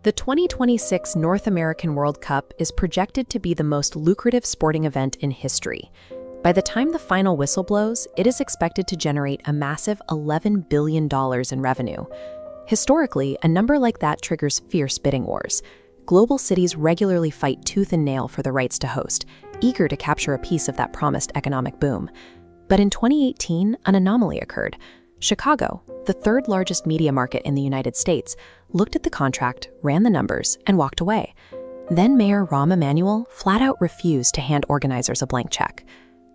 The 2026 North American World Cup is projected to be the most lucrative sporting event in history. By the time the final whistle blows, it is expected to generate a massive $11 billion in revenue. Historically, a number like that triggers fierce bidding wars. Global cities regularly fight tooth and nail for the rights to host, eager to capture a piece of that promised economic boom. But in 2018, an anomaly occurred. Chicago, the third largest media market in the United States, looked at the contract, ran the numbers, and walked away. Then Mayor Rahm Emanuel flat out refused to hand organizers a blank check.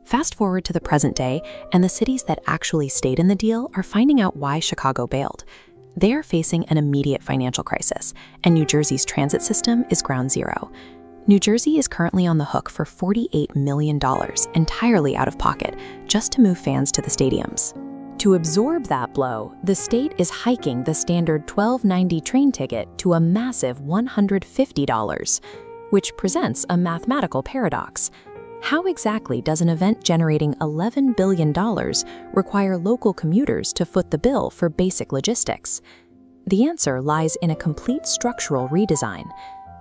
Fast forward to the present day, and the cities that actually stayed in the deal are finding out why Chicago bailed. They are facing an immediate financial crisis, and New Jersey's transit system is ground zero. New Jersey is currently on the hook for $48 million, entirely out of pocket, just to move fans to the stadiums. To absorb that blow, the state is hiking the standard $12.90 train ticket to a massive $150, which presents a mathematical paradox. How exactly does an event generating $11 billion require local commuters to foot the bill for basic logistics? The answer lies in a complete structural redesign.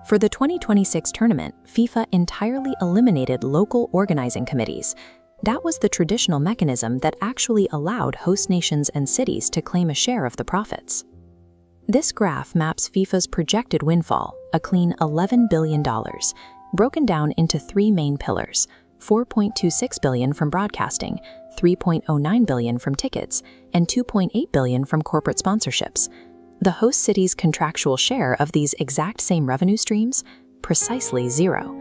For the 2026 tournament, FIFA entirely eliminated local organizing committees. That was the traditional mechanism that actually allowed host nations and cities to claim a share of the profits. This graph maps FIFA's projected windfall, a clean $11 billion, broken down into three main pillars: $4.26 billion from broadcasting, $3.09 billion from tickets, and $2.8 billion from corporate sponsorships. The host city's contractual share of these exact same revenue streams? Precisely zero.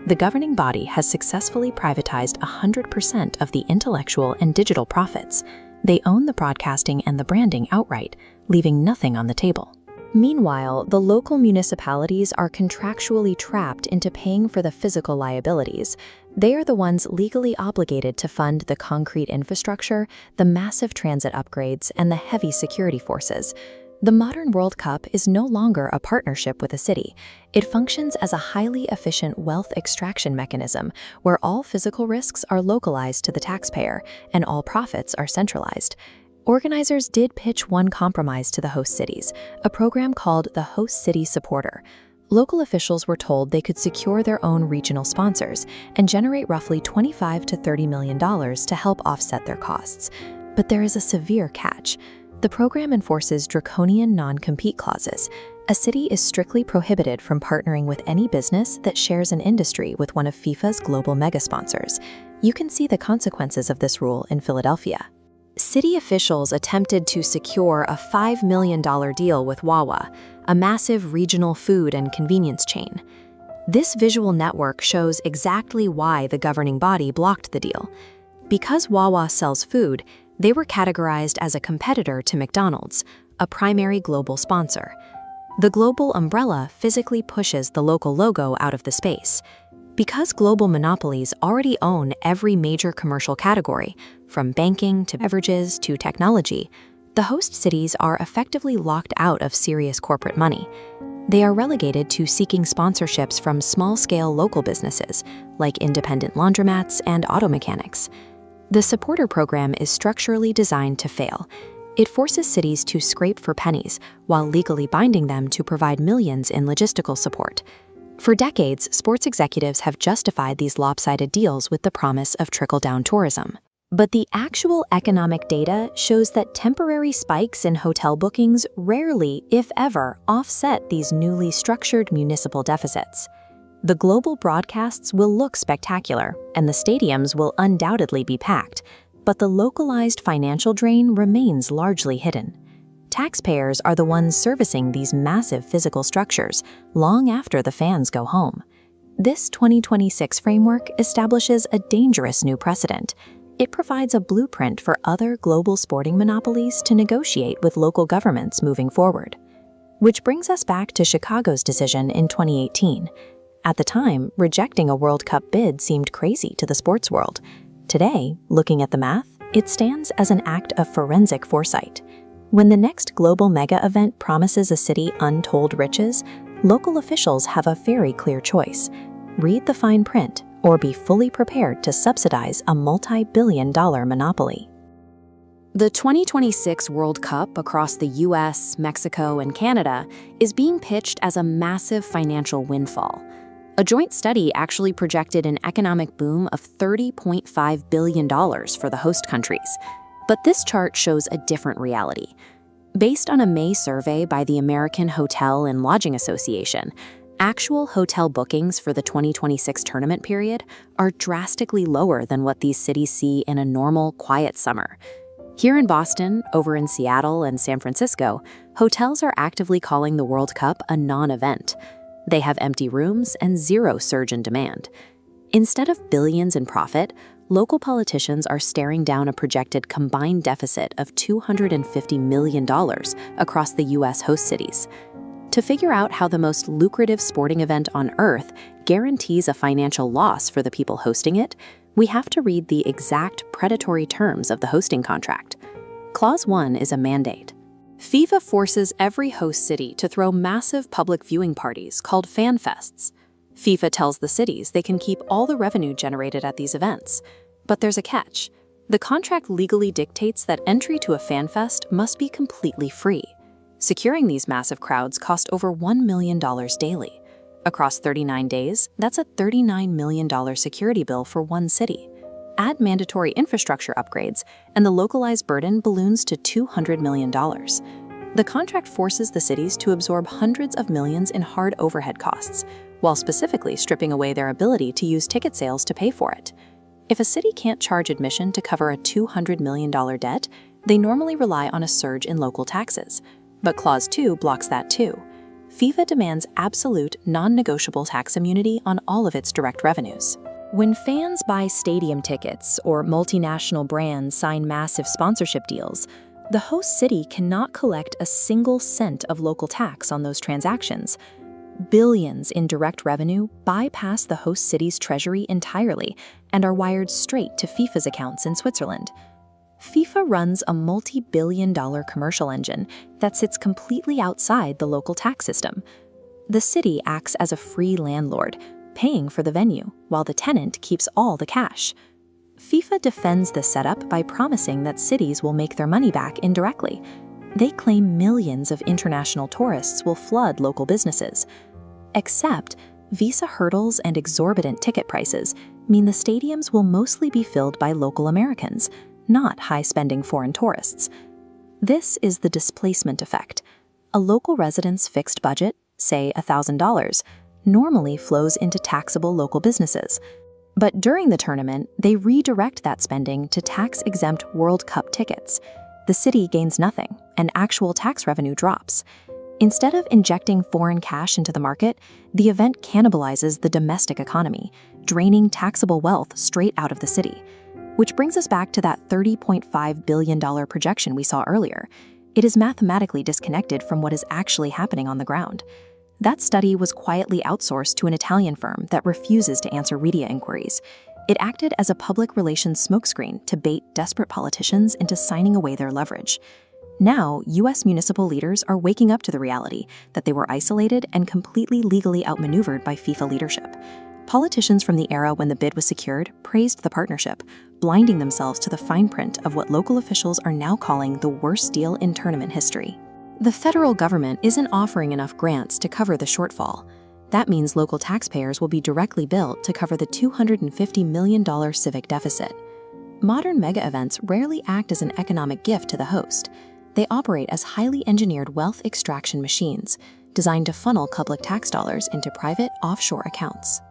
The governing body has successfully privatized 100% of the intellectual and digital profits. They own the broadcasting and the branding outright, leaving nothing on the table. Meanwhile, the local municipalities are contractually trapped into paying for the physical liabilities. They are the ones legally obligated to fund the concrete infrastructure, the massive transit upgrades, and the heavy security forces. The modern World Cup is no longer a partnership with a city. It functions as a highly efficient wealth extraction mechanism where all physical risks are localized to the taxpayer and all profits are centralized. Organizers did pitch one compromise to the host cities, a program called the Host City Supporter. Local officials were told they could secure their own regional sponsors and generate roughly $25 to $30 million to help offset their costs. But there is a severe catch. The program enforces draconian non-compete clauses. A city is strictly prohibited from partnering with any business that shares an industry with one of FIFA's global mega-sponsors. You can see the consequences of this rule in Philadelphia. City officials attempted to secure a $5 million deal with Wawa, a massive regional food and convenience chain. This visual network shows exactly why the governing body blocked the deal. Because Wawa sells food, they were categorized as a competitor to McDonald's, a primary global sponsor. The global umbrella physically pushes the local logo out of the space. Because global monopolies already own every major commercial category, from banking to beverages to technology, the host cities are effectively locked out of serious corporate money. They are relegated to seeking sponsorships from small-scale local businesses, like independent laundromats and auto mechanics. The supporter program is structurally designed to fail. It forces cities to scrape for pennies while legally binding them to provide millions in logistical support. For decades, sports executives have justified these lopsided deals with the promise of trickle-down tourism. But the actual economic data shows that temporary spikes in hotel bookings rarely, if ever, offset these newly structured municipal deficits. The global broadcasts will look spectacular, and the stadiums will undoubtedly be packed, but the localized financial drain remains largely hidden. Taxpayers are the ones servicing these massive physical structures long after the fans go home. This 2026 framework establishes a dangerous new precedent. It provides a blueprint for other global sporting monopolies to negotiate with local governments moving forward. Which brings us back to Chicago's decision in 2018. At the time, rejecting a World Cup bid seemed crazy to the sports world. Today, looking at the math, it stands as an act of forensic foresight. When the next global mega event promises a city untold riches, local officials have a very clear choice: read the fine print or be fully prepared to subsidize a multi-billion-dollar monopoly. The 2026 World Cup across the US, Mexico, and Canada is being pitched as a massive financial windfall. A joint study actually projected an economic boom of $30.5 billion for the host countries. But this chart shows a different reality. Based on a May survey by the American Hotel and Lodging Association, actual hotel bookings for the 2026 tournament period are drastically lower than what these cities see in a normal, quiet summer. Here in Boston, over in Seattle and San Francisco, hotels are actively calling the World Cup a non-event. They have empty rooms and zero surge in demand. Instead of billions in profit, local politicians are staring down a projected combined deficit of $250 million across the U.S. host cities. To figure out how the most lucrative sporting event on Earth guarantees a financial loss for the people hosting it, we have to read the exact predatory terms of the hosting contract. Clause 1 is a mandate. FIFA forces every host city to throw massive public viewing parties called fan fests. FIFA tells the cities they can keep all the revenue generated at these events. But there's a catch. The contract legally dictates that entry to a fan fest must be completely free. Securing these massive crowds cost over $1 million daily. Across 39 days, that's a $39 million security bill for one city. Add mandatory infrastructure upgrades, and the localized burden balloons to $200 million. The contract forces the cities to absorb hundreds of millions in hard overhead costs, while specifically stripping away their ability to use ticket sales to pay for it. If a city can't charge admission to cover a $200 million debt, they normally rely on a surge in local taxes. But Clause 2 blocks that too. FIFA demands absolute, non-negotiable tax immunity on all of its direct revenues. When fans buy stadium tickets or multinational brands sign massive sponsorship deals, the host city cannot collect a single cent of local tax on those transactions. Billions in direct revenue bypass the host city's treasury entirely and are wired straight to FIFA's accounts in Switzerland. FIFA runs a multi-billion-dollar commercial engine that sits completely outside the local tax system. The city acts as a free landlord, paying for the venue, while the tenant keeps all the cash. FIFA defends this setup by promising that cities will make their money back indirectly. They claim millions of international tourists will flood local businesses. Except, visa hurdles and exorbitant ticket prices mean the stadiums will mostly be filled by local Americans, not high-spending foreign tourists. This is the displacement effect. A local resident's fixed budget, say $1,000, normally flows into taxable local businesses. But during the tournament, they redirect that spending to tax-exempt World Cup tickets. The city gains nothing, and actual tax revenue drops. Instead of injecting foreign cash into the market, the event cannibalizes the domestic economy, draining taxable wealth straight out of the city. Which brings us back to that $30.5 billion projection we saw earlier. It is mathematically disconnected from what is actually happening on the ground. That study was quietly outsourced to an Italian firm that refuses to answer media inquiries. It acted as a public relations smokescreen to bait desperate politicians into signing away their leverage. Now, U.S. municipal leaders are waking up to the reality that they were isolated and completely legally outmaneuvered by FIFA leadership. Politicians from the era when the bid was secured praised the partnership, blinding themselves to the fine print of what local officials are now calling the worst deal in tournament history. The federal government isn't offering enough grants to cover the shortfall. That means local taxpayers will be directly billed to cover the $250 million civic deficit. Modern mega events rarely act as an economic gift to the host. They operate as highly engineered wealth extraction machines, designed to funnel public tax dollars into private offshore accounts.